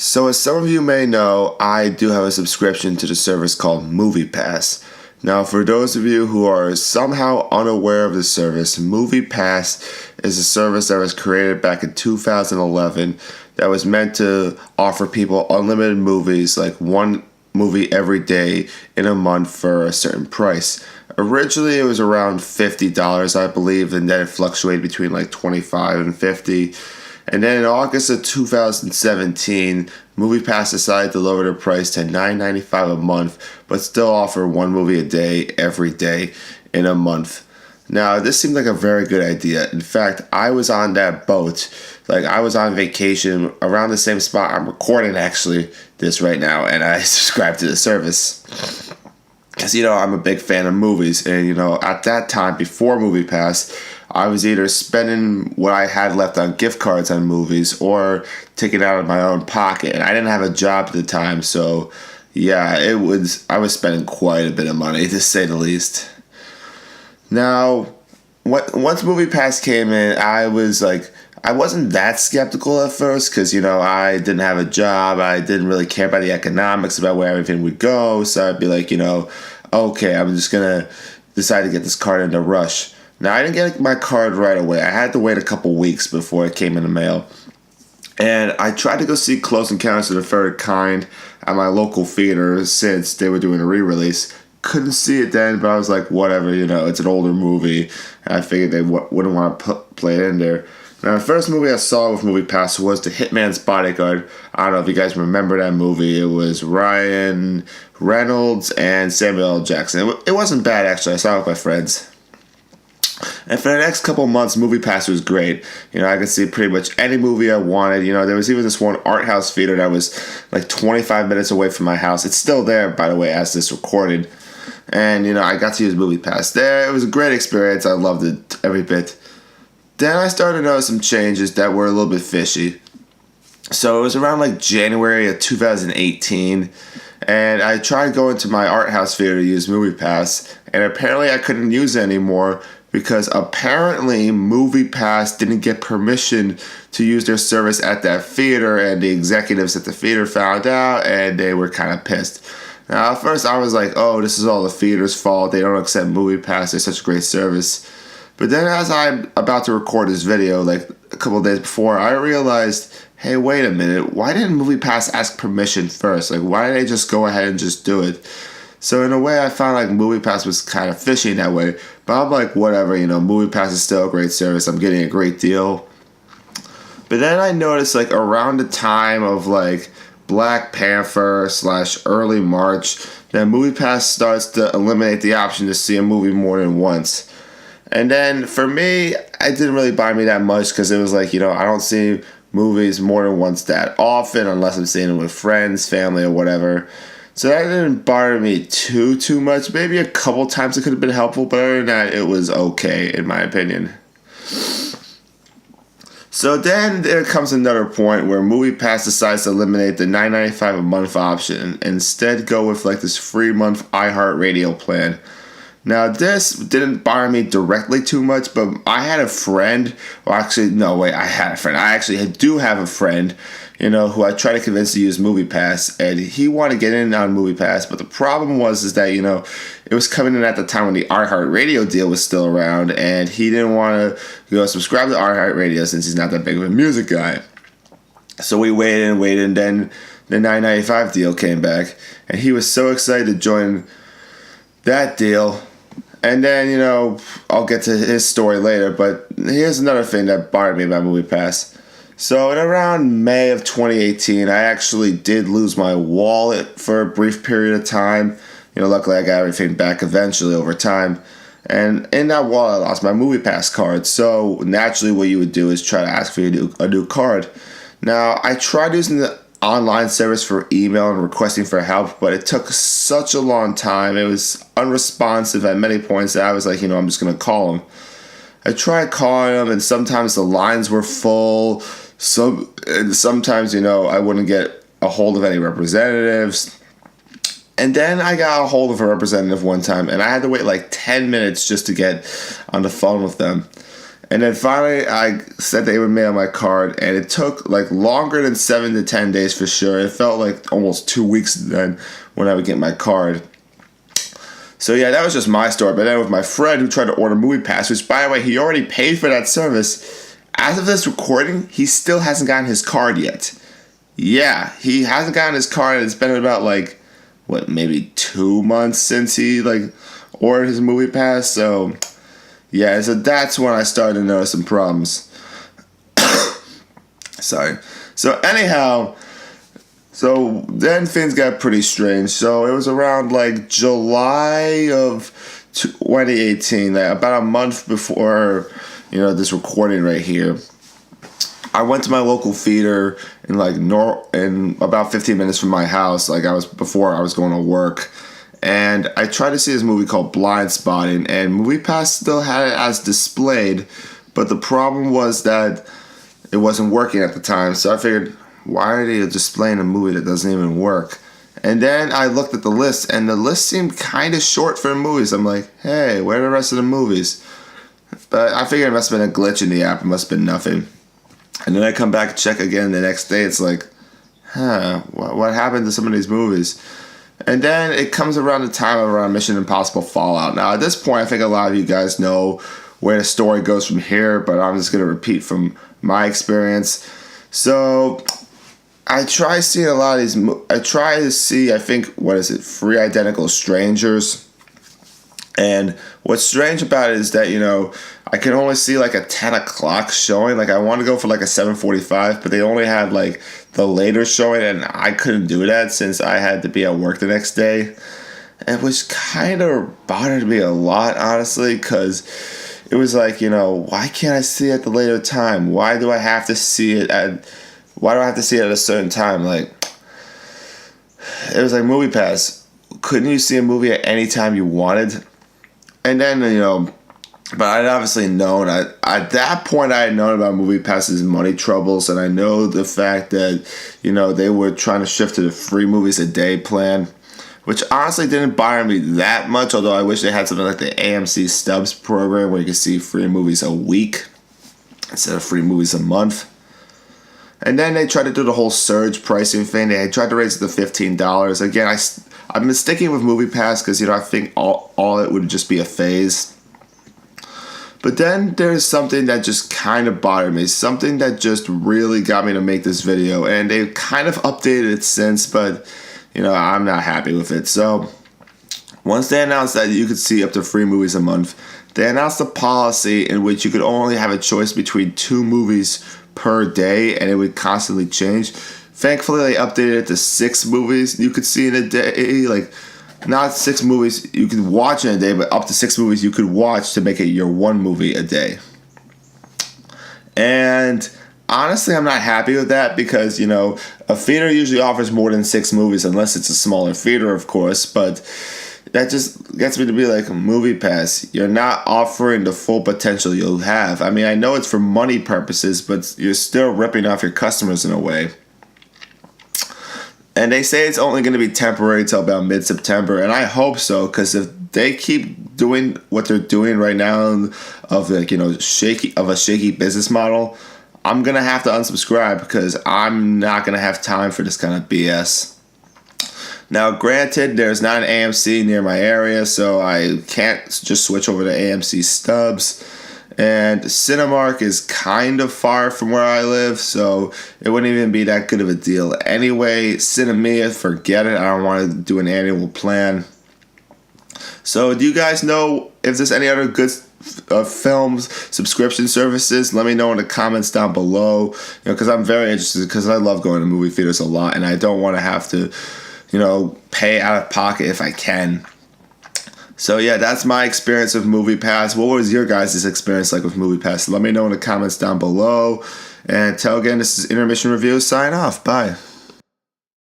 So, as some of you may know, I do have a subscription to the service called MoviePass. Now, for those of you who are somehow unaware of this service, MoviePass is a service that was created back in 2011 that was meant to offer people unlimited movies, like one movie every day in a month for a certain price. Originally, it was around $50, I believe, and then it fluctuated between like $25 and $50. And then in August of 2017, MoviePass decided to lower their price to $9.95 a month, but still offer one movie a day every day in a month. Now, this seemed like a very good idea. In fact, I was on that boat. Like, I was on vacation around the same spot. I'm recording, actually, this right now, and I subscribed to the service. Because, I'm a big fan of movies. And, at that time, before MoviePass, I was either spending what I had left on gift cards on movies or taking it out of my own pocket. And I didn't have a job at the time, so yeah, I was spending quite a bit of money, to say the least. Now, once MoviePass came in, I wasn't that skeptical at first because, I didn't have a job. I didn't really care about the economics, about where everything would go. So I'd be like, okay, I'm just going to decide to get this card in a rush. Now, I didn't get my card right away. I had to wait a couple weeks before it came in the mail. And I tried to go see Close Encounters of the Third Kind at my local theater since they were doing a re-release. Couldn't see it then, but I was like, whatever, it's an older movie. And I figured they wouldn't want to play it in there. Now, the first movie I saw with MoviePass was The Hitman's Bodyguard. I don't know if you guys remember that movie. It was Ryan Reynolds and Samuel L. Jackson. It wasn't bad, actually. I saw it with my friends. And for the next couple months, MoviePass was great. I could see pretty much any movie I wanted. There was even this one art house theater that was like 25 minutes away from my house. It's still there, by the way, as this recorded. And, I got to use MoviePass there. It was a great experience. I loved it every bit. Then I started to notice some changes that were a little bit fishy. So it was around like January of 2018. And I tried going to my art house theater to use MoviePass. And apparently I couldn't use it anymore because apparently MoviePass didn't get permission to use their service at that theater, and the executives at the theater found out, and they were kind of pissed. Now, at first I was like, oh, this is all the theater's fault. They don't accept MoviePass. They're such a great service. But then as I'm about to record this video, like a couple of days before, I realized, hey, wait a minute. Why didn't MoviePass ask permission first? Like, why did they just go ahead and just do it? So in a way, I found like MoviePass was kind of fishy in that way. But I'm like, whatever, MoviePass is still a great service. I'm getting a great deal. But then I noticed like around the time of like Black Panther / early March, that MoviePass starts to eliminate the option to see a movie more than once. And then for me, it didn't really bother me that much because it was like, I don't see movies more than once that often unless I'm seeing them with friends, family, or whatever. So that didn't bother me too much. Maybe a couple times it could have been helpful, but other than that, it was okay, in my opinion. So then there comes another point where MoviePass decides to eliminate the $9.95 a month option and instead go with like this free month iHeartRadio plan. Now, this didn't bother me directly too much, but I had a friend, I actually do have a friend, who I tried to convince to use MoviePass, and he wanted to get in on MoviePass, but the problem was that, it was coming in at the time when the iHeartRadio deal was still around, and he didn't want to, subscribe to iHeartRadio since he's not that big of a music guy. So we waited, and then the $9.95 deal came back, and he was so excited to join that deal. And then, I'll get to his story later, but here's another thing that bothered me about MoviePass. So in around May of 2018, I actually did lose my wallet for a brief period of time. Luckily I got everything back eventually over time. And in that wallet, I lost my MoviePass card. So naturally what you would do is try to ask for a new card. Now, I tried using the online service for email and requesting for help, but it took such a long time. It was unresponsive at many points that I was like, I'm just going to call them. I tried calling them, and sometimes the lines were full. Sometimes, I wouldn't get a hold of any representatives. And then I got a hold of a representative one time, and I had to wait like 10 minutes just to get on the phone with them. And then finally, I said they would mail my card, and it took like longer than 7 to 10 days for sure. It felt like almost 2 weeks then when I would get my card. So yeah, that was just my story. But then with my friend who tried to order MoviePass, which by the way, he already paid for that service. As of this recording, he still hasn't gotten his card yet. Yeah, he hasn't gotten his card, and it's been about like, maybe 2 months since he like ordered his MoviePass. So yeah, so that's when I started to notice some problems. Sorry. So anyhow, so then things got pretty strange. So it was around like July of 2018, like about a month before, this recording right here. I went to my local theater in about 15 minutes from my house, before I was going to work. And I tried to see this movie called Blind Spotting, and MoviePass still had it as displayed, but the problem was that it wasn't working at the time. So I figured, why are they displaying a movie that doesn't even work? And then I looked at the list, and the list seemed kind of short for movies. I'm like, hey, where are the rest of the movies? But I figured it must have been a glitch in the app. It must have been nothing. And then I come back and check again the next day. It's like, what happened to some of these movies? And then it comes around the time of around Mission Impossible Fallout. Now, at this point, I think a lot of you guys know where the story goes from here, but I'm just going to repeat from my experience. So, I try seeing a lot of these. I try to see, I think, Three Identical Strangers. And what's strange about it is that, I can only see like a 10 o'clock showing. Like, I want to go for like a 7:45, but they only had like the later showing, and I couldn't do that since I had to be at work the next day. And which kind of bothered me a lot, honestly, because it was like, why can't I see it at the later time? Why do I have to see it at a certain time? Like, it was like MoviePass. Couldn't you see a movie at any time you wanted? And then, but I'd obviously known, at that point I had known about MoviePass's money troubles, and I know the fact that, they were trying to shift to the 3 movies a day plan, which honestly didn't bother me that much, although I wish they had something like the AMC Stubs program where you could see 3 movies a week instead of 3 movies a month. And then they tried to do the whole surge pricing thing. They tried to raise it to $15. Again, I've been sticking with MoviePass because, I think all it would just be a phase. But then there's something that just kind of bothered me. Something that just really got me to make this video. And they've kind of updated it since, but, I'm not happy with it. So, once they announced that you could see up to 3 movies a month, they announced a policy in which you could only have a choice between 2 movies per day, and it would constantly change. Thankfully, they updated it to 6 movies you could see in a day. Like, not 6 movies you could watch in a day, but up to 6 movies you could watch to make it your 1 movie a day. And honestly, I'm not happy with that because, a theater usually offers more than 6 movies unless it's a smaller theater, of course. But that just gets me to be like, MoviePass, you're not offering the full potential you'll have. I mean, I know it's for money purposes, but you're still ripping off your customers in a way. And they say it's only going to be temporary till about mid-September, and I hope so, because if they keep doing what they're doing right now of a shaky business model, I'm going to have to unsubscribe because I'm not going to have time for this kind of BS. Now, granted, there's not an AMC near my area, so I can't just switch over to AMC Stubs. And Cinemark is kind of far from where I live, so it wouldn't even be that good of a deal. Anyway, Cinemia, forget it. I don't want to do an annual plan. So, do you guys know if there's any other good films, subscription services? Let me know in the comments down below. Because I'm very interested, because I love going to movie theaters a lot, and I don't want to have to, pay out of pocket if I can. So yeah, that's my experience with MoviePass. What was your guys' experience like with MoviePass? Let me know in the comments down below. And until again, this is Intermission Review. Sign off. Bye.